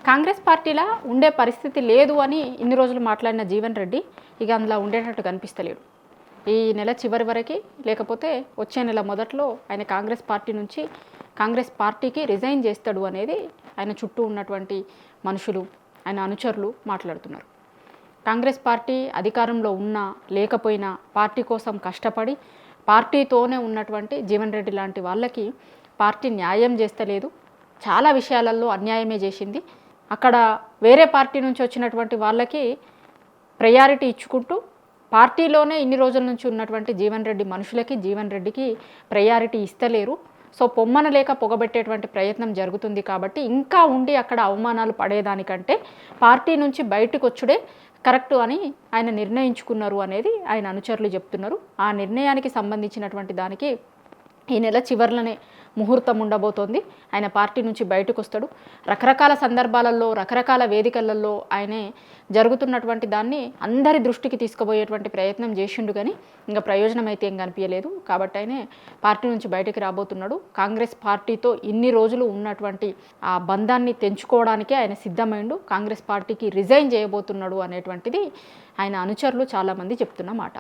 కాంగ్రెస్ పార్టీలా ఉండే పరిస్థితి లేదు అని ఇన్ని రోజులు మాట్లాడిన జీవన్ రెడ్డి ఇక అందులో ఉండేటట్టు కనిపిస్తలేడు. ఈ నెల చివరి వరకు లేకపోతే వచ్చే నెల మొదట్లో ఆయన కాంగ్రెస్ పార్టీకి రిజైన్ చేస్తాడు అనేది ఆయన చుట్టూ ఉన్నటువంటి మనుషులు, ఆయన అనుచరులు మాట్లాడుతున్నారు. కాంగ్రెస్ పార్టీ అధికారంలో ఉన్నా లేకపోయినా పార్టీ కోసం కష్టపడి పార్టీతోనే ఉన్నటువంటి జీవన్ రెడ్డి లాంటి వాళ్ళకి పార్టీ న్యాయం చేస్తలేదు, చాలా విషయాలలో అన్యాయమే చేసింది. అక్కడ వేరే పార్టీ నుంచి వచ్చినటువంటి వాళ్ళకి ప్రయారిటీ ఇచ్చుకుంటూ పార్టీలోనే ఇన్ని రోజుల నుంచి ఉన్నటువంటి జీవన్ రెడ్డి మనుషులకి జీవన్ రెడ్డికి ప్రయారిటీ ఇస్తలేరు. సో పొమ్మన లేక పొగబెట్టేటువంటి ప్రయత్నం జరుగుతుంది. కాబట్టి ఇంకా ఉండి అక్కడ అవమానాలు పడేదానికంటే పార్టీ నుంచి బయటకు వచ్చుడే కరెక్టు అని ఆయన నిర్ణయించుకున్నారు అనేది ఆయన అనుచరులు చెప్తున్నారు. ఆ నిర్ణయానికి సంబంధించినటువంటి దానికి ఈ నెల చివర్లనే ముహూర్తం ఉండబోతోంది. ఆయన పార్టీ నుంచి బయటకు వస్తాడు. రకరకాల సందర్భాలలో రకరకాల వేదికలలో ఆయనే జరుగుతున్నటువంటి దాన్ని అందరి దృష్టికి తీసుకుపోయేటువంటి ప్రయత్నం చేసిండు, కానీ ఇంకా ప్రయోజనం అయితే ఏం కనిపించలేదు. కాబట్టి ఆయనే పార్టీ నుంచి బయటకు రాబోతున్నాడు. కాంగ్రెస్ పార్టీతో ఇన్ని రోజులు ఉన్నటువంటి ఆ బంధాన్ని తెంచుకోవడానికే ఆయన సిద్ధమైండు. కాంగ్రెస్ పార్టీకి రిజైన్ చేయబోతున్నాడు అనేటువంటిది ఆయన అనుచరులు చాలామంది చెప్తున్న మాట.